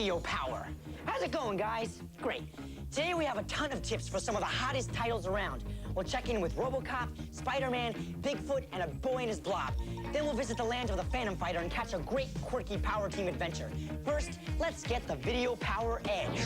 Video Power. How's it going, guys? Great. Today we have a ton of tips for some of the hottest titles around. We'll check in with RoboCop, Spider-Man, Bigfoot, and a boy and his blob. Then we'll visit the land of the Phantom Fighter and catch a great, quirky power team adventure. First, let's get the Video Power edge.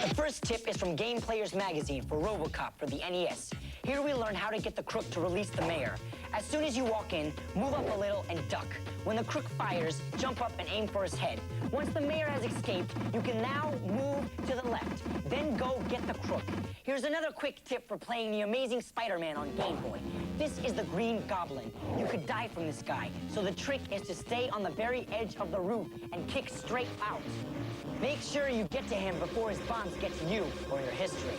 The first tip is from Game Players Magazine for RoboCop for the NES. Here we learn how to get the crook to release the mayor. As soon as you walk in, move up a little and duck. When the crook fires, jump up and aim for his head. Once the mayor has escaped, you can now move to the left. Then go get the crook. Here's another quick tip for playing the Amazing Spider-Man on Game Boy. This is the Green Goblin. You could die from this guy, so the trick is to stay on the very edge of the roof and kick straight out. Make sure you get to him before his bombs get to you or your history.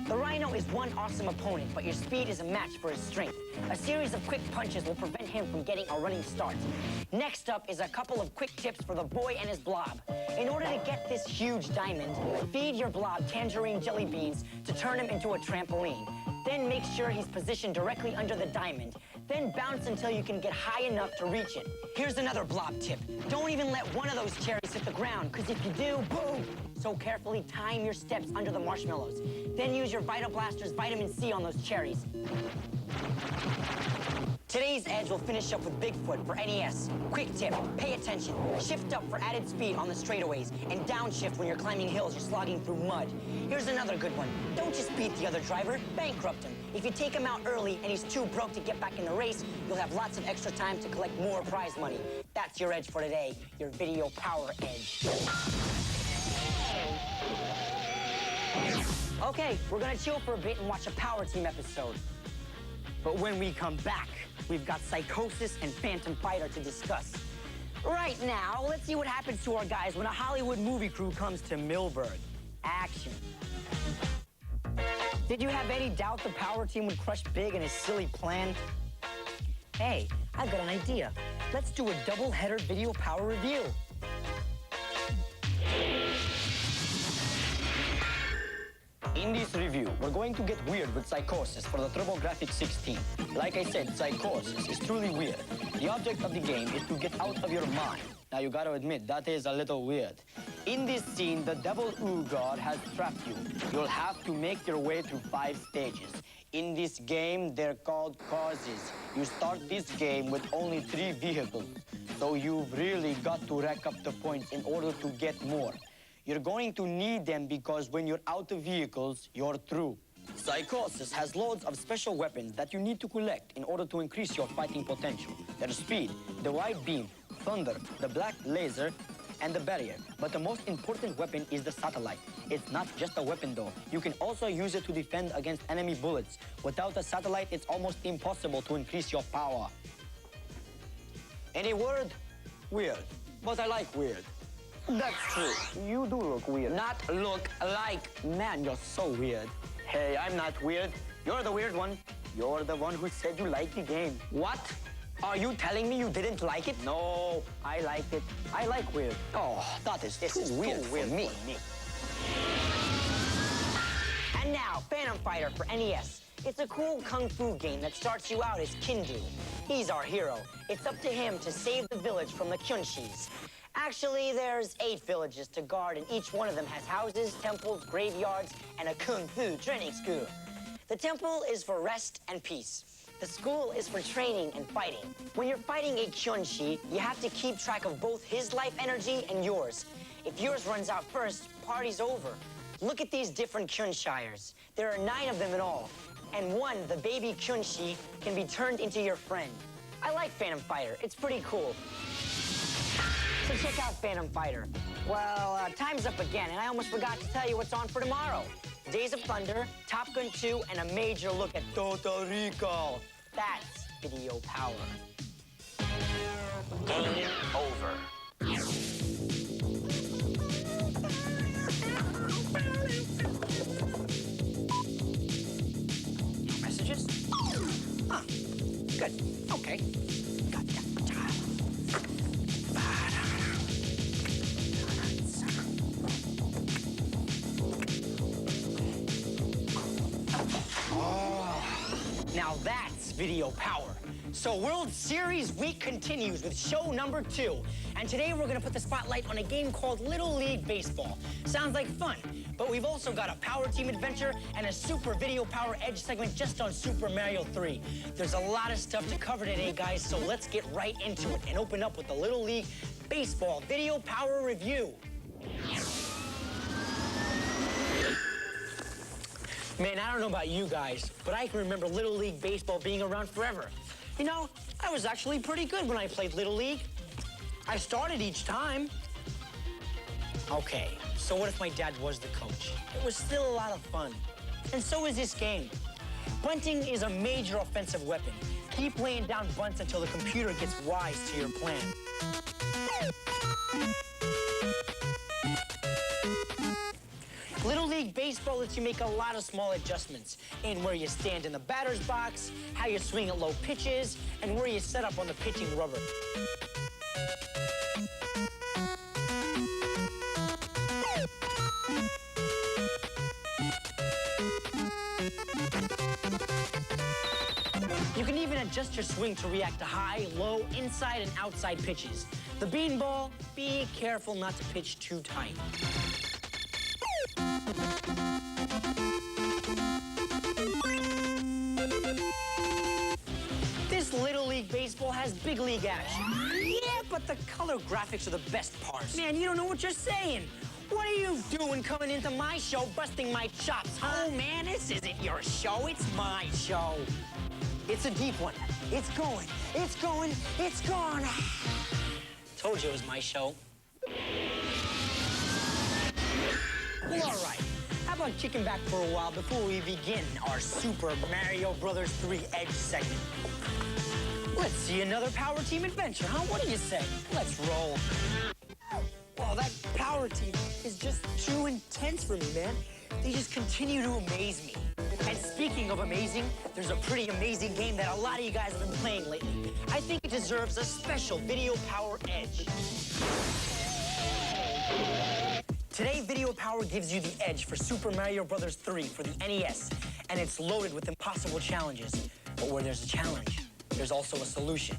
The Rhino is one awesome opponent, but your speed is a match for his strength. A series of quick punches will prevent him from getting a running start. Next up is a couple of quick tips for the boy and his blob. In order to get this huge diamond, feed your blob tangerine jelly beans to turn him into a trampoline. Then make sure he's positioned directly under the diamond. Then bounce until you can get high enough to reach it. Here's another blob tip. Don't even let one of those cherries hit the ground, because if you do, boom! So carefully time your steps under the marshmallows. Then use your Vita Blaster's vitamin C on those cherries. Today's edge will finish up with Bigfoot for NES. Quick tip, pay attention. Shift up for added speed on the straightaways, and downshift when you're climbing hills or slogging through mud. Here's another good one. Don't just beat the other driver, bankrupt him. If you take him out early and he's too broke to get back in the race, you'll have lots of extra time to collect more prize money. That's your edge for today, your Video Power edge. Okay, we're gonna chill for a bit and watch a Power Team episode. But when we come back, we've got Psychosis and Phantom Fighter to discuss. Right now, let's see what happens to our guys when a Hollywood movie crew comes to Milburg. Action. Did you have any doubt the Power Team would crush Big in his silly plan? Hey, I've got an idea. Let's do a double-header Video Power review. In this review, we're going to get weird with Psychosis for the TurboGrafx 16. Like I said, Psychosis is truly weird. The object of the game is to get out of your mind. Now, you gotta admit, that is a little weird. In this scene, the Devil Ooh God has trapped you. You'll have to make your way through 5 stages. In this game, they're called causes. You start this game with only 3 vehicles. So you've really got to rack up the points in order to get more. You're going to need them because when you're out of vehicles, you're through. Psychosis has loads of special weapons that you need to collect in order to increase your fighting potential. There's speed, the wide beam, thunder, the black laser, and the barrier. But the most important weapon is the satellite. It's not just a weapon, though. You can also use it to defend against enemy bullets. Without a satellite, it's almost impossible to increase your power. Any word? Weird. But I like weird. That's true. You do look weird. Not look like. Man, you're so weird. Hey, I'm not weird. You're the weird one. You're the one who said you liked the game. What? Are you telling me you didn't like it? No, I liked it. I like weird. Oh, that is too weird for me. And now, Phantom Fighter for NES. It's a cool kung fu game that starts you out as Kindu. He's our hero. It's up to him to save the village from the Kyunshis. Actually, there's 8 villages to guard, and each one of them has houses, temples, graveyards, and a kung fu training school. The temple is for rest and peace. The school is for training and fighting. When you're fighting a Kyunshi, you have to keep track of both his life energy and yours. If yours runs out first, party's over. Look at these different Kyunshires. There are 9 of them in all, and one, the baby Kyunshi, can be turned into your friend. I like Phantom Fighter. It's pretty cool. So check out Phantom Fighter. Well, time's up again, and I almost forgot to tell you what's on for tomorrow. Days of Thunder, Top Gun 2, and a major look at Total Recall. That's Video Power. Game over. Messages? Ah, good. Okay. Gotcha. Now that's Video Power. So World Series week continues with show number 2. And today we're gonna put the spotlight on a game called Little League Baseball. Sounds like fun, but we've also got a Power Team Adventure and a Super Video Power Edge segment just on Super Mario 3. There's a lot of stuff to cover today, guys, so let's get right into it and open up with the Little League Baseball Video Power Review. Man, I don't know about you guys, but I can remember Little League Baseball being around forever. You know, I was actually pretty good when I played Little League. I started each time. Okay, so what if my dad was the coach? It was still a lot of fun. And so is this game. Bunting is a major offensive weapon. Keep laying down bunts until the computer gets wise to your plan. Little League Baseball lets you make a lot of small adjustments in where you stand in the batter's box, how you swing at low pitches, and where you set up on the pitching rubber. You can even adjust your swing to react to high, low, inside, and outside pitches. The beanball, be careful not to pitch too tight. This Little League Baseball has big league action. Yeah, but the color graphics are the best parts. Man, you don't know what you're saying. What are you doing coming into my show, busting my chops, huh? Oh, man, this isn't your show. It's my show. It's a deep one. It's going. It's going. It's gone. Told you it was my show. Well, all right. How about kicking back for a while before we begin our Super Mario Bros. 3 Edge segment? Let's see another Power Team Adventure, huh? What do you say? Let's roll. Well, that Power Team is just too intense for me, man. They just continue to amaze me. And speaking of amazing, there's a pretty amazing game that a lot of you guys have been playing lately. I think it deserves a special Video Power Edge. Today, Video Power gives you the edge for Super Mario Bros. 3 for the NES, and it's loaded with impossible challenges. But where there's a challenge, there's also a solution.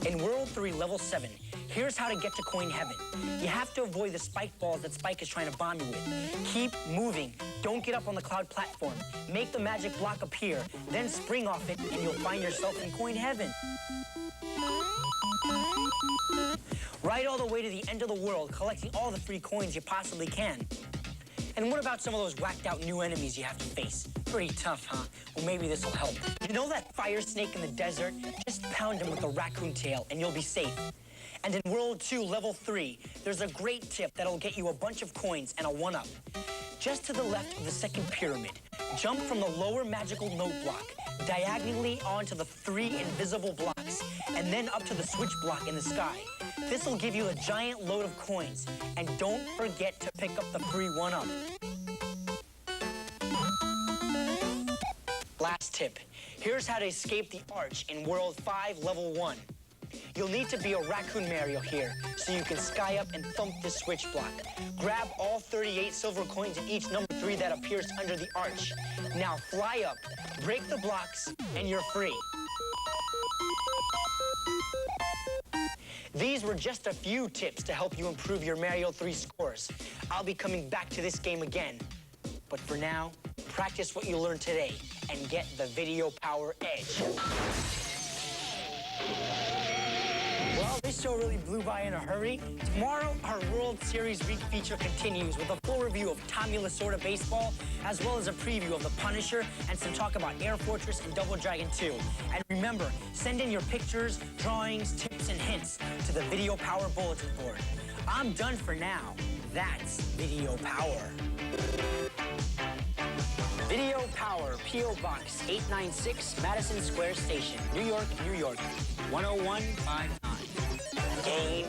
In World 3, Level 7, here's how to get to Coin Heaven. You have to avoid the spike balls that Spike is trying to bomb you with. Keep moving. Don't get up on the cloud platform. Make the magic block appear, then spring off it, and you'll find yourself in Coin Heaven. Ride all the way to the end of the world, collecting all the free coins you possibly can. And what about some of those whacked out new enemies you have to face? Pretty tough, huh? Well, maybe this will help. You know that fire snake in the desert? Just pound him with a raccoon tail and you'll be safe. And in World 2, Level 3, there's a great tip that'll get you a bunch of coins and a 1-up. Just to the left of the second pyramid, jump from the lower magical note block diagonally onto the 3 invisible blocks, and then up to the switch block in the sky. This will give you a giant load of coins, and don't forget to pick up the free 1-up. Last tip, here's how to escape the arch in World 5, Level 1. You'll need to be a Raccoon Mario here, so you can sky up and thump the switch block. Grab all 38 silver coins in each number 3 that appears under the arch. Now fly up, break the blocks, and you're free. These were just a few tips to help you improve your Mario 3 scores. I'll be coming back to this game again. But for now, practice what you learned today and get the Video Power Edge. Well, this show really blew by in a hurry. Tomorrow, our World Series week feature continues with a full review of Tommy Lasorda Baseball, as well as a preview of The Punisher and some talk about Air Fortress and Double Dragon 2. And remember, send in your pictures, drawings, tips, and hints to the Video Power bulletin board. I'm done for now. That's Video Power. Video Power, P.O. Box 896, Madison Square Station, New York, New York, 10159. Game